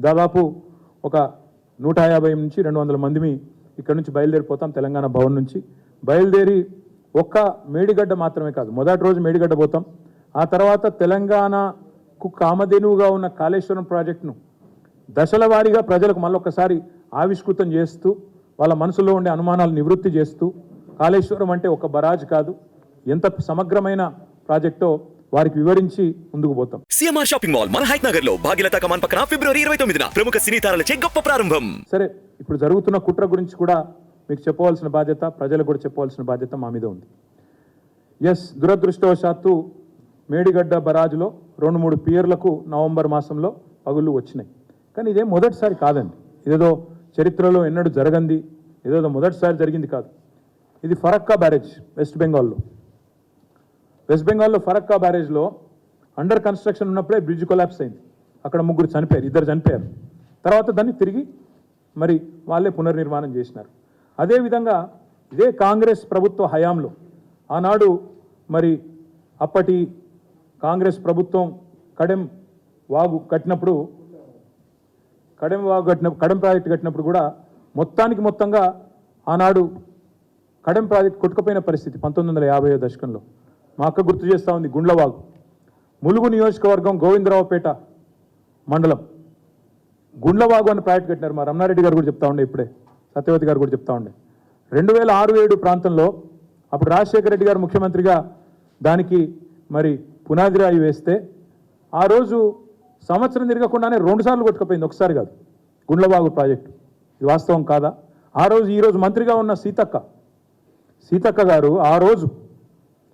దాదాపు ఒక 150 నుంచి 200 మందిమి ఇక్కడ నుంచి బయలుదేరిపోతాం. తెలంగాణ భవన్ నుంచి బయలుదేరి ఒక్క మేడిగడ్డ మాత్రమే కాదు, మొదటి రోజు మేడిగడ్డ పోతాం. ఆ తర్వాత తెలంగాణకు కామధేనువుగా ఉన్న కాళేశ్వరం ప్రాజెక్టును దశల వారీగా ప్రజలకు మళ్ళొక్కసారి ఆవిష్కృతం చేస్తూ వాళ్ళ మనసులో ఉండే అనుమానాలు నివృత్తి చేస్తూ కాళేశ్వరం అంటే ఒక బరాజ్ కాదు, ఎంత సమగ్రమైన ప్రాజెక్టో వారికి వివరించి ముందుకు పోతాం. సిఎంఆర్ షాపింగ్ మాల్ మన హైట్ నగర్ లో భాగ్యలతా కమాన్ పక్కన ఫిబ్రవరి 29న ప్రముఖ సినీ తారలచే గొప్ప ప్రారంభం. సరే, ఇప్పుడు జరుగుతున్న కుట్ర గురించి కూడా మీకు చెప్పవలసిన బాధ్యత, ప్రజలకు కూడా చెప్పవలసిన బాధ్యత మా మీద ఉంది. ఎస్, దురదృష్టవశాత్తు మేడిగడ్డ బరాజ్లో 2-3 పియర్లకు నవంబర్ మాసంలో పగుళ్ళు వచ్చినాయి. కానీ ఇదేం మొదటిసారి కాదండి, ఇదేదో చరిత్రలో ఎన్నడూ జరగంది, ఏదో మొదటిసారి జరిగింది కాదు. ఇది ఫరక్కా బ్యారేజ్ వెస్ట్ బెంగాల్లో ఫరక్కా బ్యారేజ్లో అండర్ కన్స్ట్రక్షన్ ఉన్నప్పుడే బ్రిడ్జ్ కొలాప్స్ అయింది. అక్కడ 3 చనిపోయారు, 2 చనిపోయారు. తర్వాత దాన్ని తిరిగి మరి వాళ్ళే పునర్నిర్మాణం చేసినారు. అదేవిధంగా ఇదే కాంగ్రెస్ ప్రభుత్వ హయాంలో ఆనాడు మరి అప్పటి కాంగ్రెస్ ప్రభుత్వం కడెం ప్రాజెక్టు కట్టినప్పుడు కూడా మొత్తంగా ఆనాడు కడెం ప్రాజెక్ట్ కొట్టుకుపోయిన పరిస్థితి 1950వ దశకంలో. మా అక్క గుర్తు చేస్తూ ఉంది, గుండ్లవాగు, ములుగు నియోజకవర్గం గోవిందరావుపేట మండలం గుండ్లవాగు అని ప్రాజెక్ట్ కట్టినారు. మా రమణారెడ్డి గారు కూడా చెప్తా ఉండే, ఇప్పుడే సత్యవతి గారు కూడా చెప్తా ఉండే. 2006-7 ప్రాంతంలో అప్పుడు రాజశేఖర రెడ్డి గారు ముఖ్యమంత్రిగా దానికి మరి పునాది రాయి వేస్తే ఆ రోజు సంవత్సరం తిరగకుండానే 2 సార్లు కొట్టుకుపోయింది, ఒకసారి కాదు, గుండ్లవాగు ప్రాజెక్టు. ఇది వాస్తవం కాదా? ఈరోజు మంత్రిగా ఉన్న సీతక్క గారు ఆ రోజు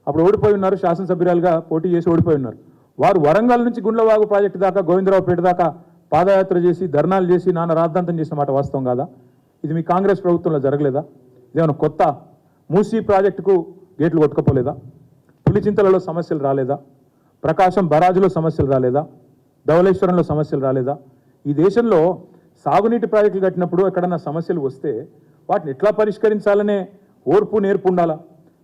అప్పుడు ఓడిపోయి ఉన్నారు, శాసనసభ్యురాలుగా పోటీ చేసి ఓడిపోయి ఉన్నారు. వారు వరంగల్ నుంచి గుండ్లవాగు ప్రాజెక్టు దాకా గోవిందరావుపేట దాకా పాదయాత్ర చేసి ధర్నాలు చేసి నాన్న రాద్ధాంతం చేసిన మాట వాస్తవం కాదా? ఇది మీ కాంగ్రెస్ ప్రభుత్వంలో జరగలేదా? ఇదేమన్నా కొత్త? మూసీ ప్రాజెక్టుకు గేట్లు కొట్టుకపోలేదా? పులిచింతలలో సమస్యలు రాలేదా? ప్రకాశం బరాజులో సమస్యలు రాలేదా? ధవళేశ్వరంలో సమస్యలు రాలేదా? ఈ దేశంలో సాగునీటి ప్రాజెక్టులు కట్టినప్పుడు ఎక్కడన్నా సమస్యలు వస్తే వాటిని ఎట్లా పరిష్కరించాలనే ఓర్పు నేర్పు ఉండాలా?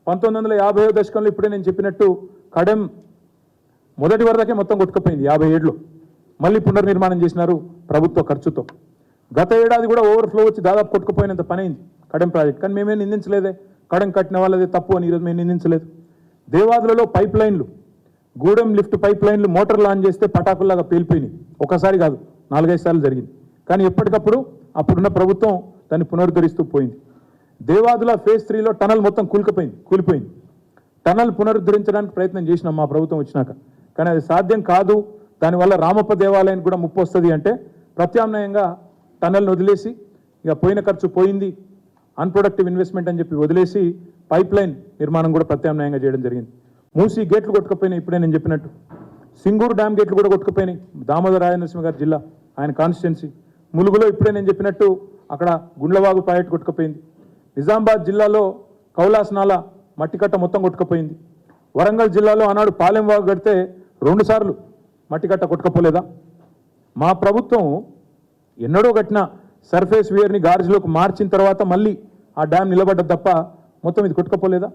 1950వ దశకంలో ఇప్పుడే నేను చెప్పినట్టు కడెం మొదటి వరదకే మొత్తం కొట్టుకుపోయింది 57లో. మళ్ళీ పునర్నిర్మాణం చేసినారు ప్రభుత్వ ఖర్చుతో. గత ఏడాది కూడా ఓవర్ఫ్లో వచ్చి దాదాపు కొట్టుకుపోయినంత పని అయింది కడెం ప్రాజెక్ట్. కానీ మేమేం నిందించలేదే, కడెం కట్టిన వాళ్ళదే తప్పు అని ఈరోజు మేము నిందించలేదు. దేవాదులలో పైప్ లైన్లు, గూడెం లిఫ్ట్ పైప్ లైన్లు మోటార్ లాంచ్ చేస్తే పటాకుల్లాగా పేలిపోయినాయి. ఒకసారి కాదు, 4-5 సార్లు జరిగింది. కానీ ఎప్పటికప్పుడు అప్పుడున్న ప్రభుత్వం దాన్ని పునరుద్ధరిస్తూ పోయింది. దేవాదుల ఫేజ్ 3లో టనల్ మొత్తం కూలిపోయింది. టనల్ పునరుద్ధరించడానికి ప్రయత్నం చేసినాం మా ప్రభుత్వం వచ్చినాక, కానీ అది సాధ్యం కాదు. దానివల్ల రామప్ప దేవాలయానికి కూడా ముప్పు వస్తుంది అంటే ప్రత్యామ్నాయంగా టనల్ని వదిలేసి, ఇక పోయిన ఖర్చు పోయింది, అన్ప్రొడక్టివ్ ఇన్వెస్ట్మెంట్ అని చెప్పి వదిలేసి పైప్ లైన్ నిర్మాణం కూడా ప్రత్యామ్నాయంగా చేయడం జరిగింది. మూసీ గేట్లు కొట్టుకుపోయినాయి, ఇప్పుడే నేను చెప్పినట్టు. సింగూరు డ్యామ్ గేట్లు కూడా కొట్టుకుపోయినాయి, దామోదర రాజనరసింహ గారి జిల్లా, ఆయన కాన్స్టిట్యున్సీ. ములుగులో ఇప్పుడే నేను చెప్పినట్టు అక్కడ గుండ్లవాగు ప్రాజెక్టు కొట్టుకుపోయింది. నిజామాబాద్ జిల్లాలో కౌలాసనాల మట్టికట్ట మొత్తం కొట్టుకుపోయింది. వరంగల్ జిల్లాలో ఆనాడు పాలెం వాగు కడితే 2 సార్లు మట్టికట్ట కొట్టుకపోలేదా? మా ప్రభుత్వం ఎన్నడో కట్టిన సర్ఫేస్ వేర్ని గార్జ్లోకి మార్చిన తర్వాత మళ్ళీ ఆ డ్యామ్ నిలబడ్డది తప్ప మొత్తం ఇది కొట్టుకపోలేదా?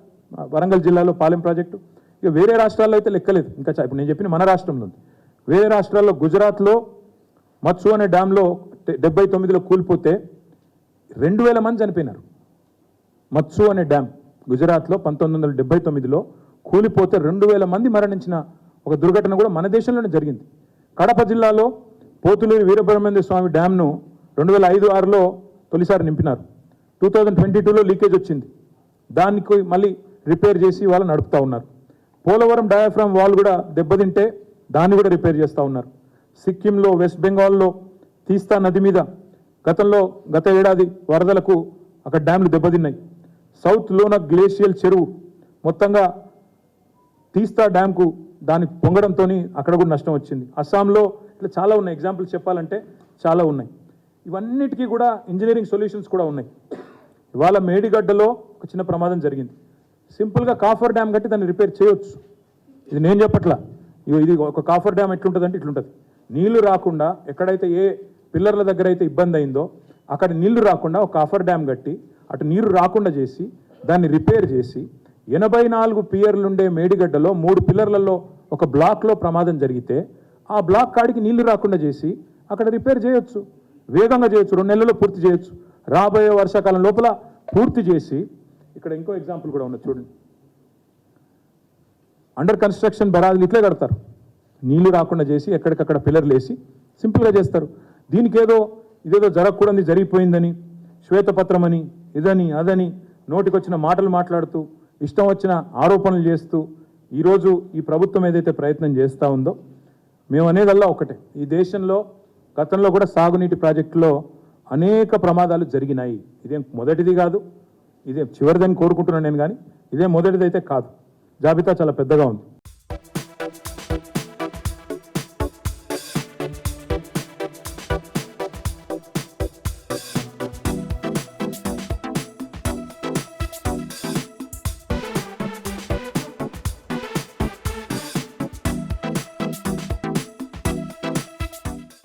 వరంగల్ జిల్లాలో పాలెం ప్రాజెక్టు. ఇక వేరే రాష్ట్రాల్లో అయితే లెక్కలేదు. ఇంకా ఇప్పుడు నేను చెప్పిన మన రాష్ట్రంలో ఉంది. వేరే రాష్ట్రాల్లో గుజరాత్లో మత్సు అనే డ్యాంలో 79లో కూలిపోతే 2000 మంది చనిపోయినారు. మత్సు అనే డ్యామ్ గుజరాత్లో 1979లో కూలిపోతే 2000 మంది మరణించిన ఒక దుర్ఘటన కూడా మన దేశంలోనే జరిగింది. కడప జిల్లాలో పోతులూరి వీరబ్రహ్మేంద్ర స్వామి డ్యామ్ను 2005-6లో తొలిసారి నింపినారు. 2022లో లీకేజ్ వచ్చింది, దానికి మళ్ళీ రిపేర్ చేసి వాళ్ళు నడుపుతూ ఉన్నారు. పోలవరం డయాఫ్రామ్ వాల్ కూడా దెబ్బతింటే దాన్ని కూడా రిపేర్ చేస్తూ ఉన్నారు. సిక్కింలో, వెస్ట్ బెంగాల్లో తీస్తా నది మీద గత ఏడాది వరదలకు అక్కడ డ్యామ్లు దెబ్బతిన్నాయి. సౌత్ లోన గ్లేషియల్ చెరువు మొత్తంగా తీస్తా డ్యామ్కు దానికి పొంగడంతో అక్కడ కూడా నష్టం వచ్చింది. అస్సాంలో ఇట్లా చాలా ఉన్నాయి, ఎగ్జాంపుల్స్ చెప్పాలంటే చాలా ఉన్నాయి. ఇవన్నిటికీ కూడా ఇంజనీరింగ్ సొల్యూషన్స్ కూడా ఉన్నాయి. ఇవాళ మేడిగడ్డలో ఒక చిన్న ప్రమాదం జరిగింది. సింపుల్గా కాఫర్ డ్యామ్ కట్టి దాన్ని రిపేర్ చేయొచ్చు. ఇది నేను చెప్పట్లా, ఇది ఒక కాఫర్ డ్యామ్ ఎట్లుంటుందంటే ఇట్లుంటుంది. నీళ్లు రాకుండా ఎక్కడైతే ఏ పిల్లర్ల దగ్గర అయితే ఇబ్బంది అయిందో అక్కడ నీళ్లు రాకుండా ఒక కాఫర్ డ్యామ్ కట్టి అటు నీరు రాకుండా చేసి దాన్ని రిపేర్ చేసి 84 పియర్లుండే మేడిగడ్డలో 3 పిల్లర్లలో ఒక బ్లాక్లో ప్రమాదం జరిగితే ఆ బ్లాక్ కాడికి నీళ్లు రాకుండా చేసి అక్కడ రిపేర్ చేయొచ్చు, వేగంగా చేయొచ్చు, 2 నెలల్లో పూర్తి చేయొచ్చు. రాబోయే వర్షాకాలం లోపల పూర్తి చేసి, ఇక్కడ ఇంకో ఎగ్జాంపుల్ కూడా ఉన్నది చూడండి. అండర్ కన్స్ట్రక్షన్ బరాజులు ఇట్లే కడతారు, నీళ్లు రాకుండా చేసి ఎక్కడికక్కడ పిల్లర్లు వేసి సింపుల్గా చేస్తారు. దీనికి ఇదేదో జరగకూడదు జరిగిపోయిందని, శ్వేతపత్రం అని, ఇదని అదని నోటికొచ్చిన మాటలు మాట్లాడుతూ ఇష్టం వచ్చిన ఆరోపణలు చేస్తూ ఈరోజు ఈ ప్రభుత్వం ఏదైతే ప్రయత్నం చేస్తూ ఉందో, మేము అనేదల్లా ఒకటే, ఈ దేశంలో గతంలో కూడా సాగునీటి ప్రాజెక్టులో అనేక ప్రమాదాలు జరిగినాయి. ఇదేం మొదటిది కాదు, ఇదే చివరిదని కోరుకుంటున్నాను నేను, కానీ ఇదే మొదటిదైతే కాదు. జాబితా చాలా పెద్దగా ఉంది.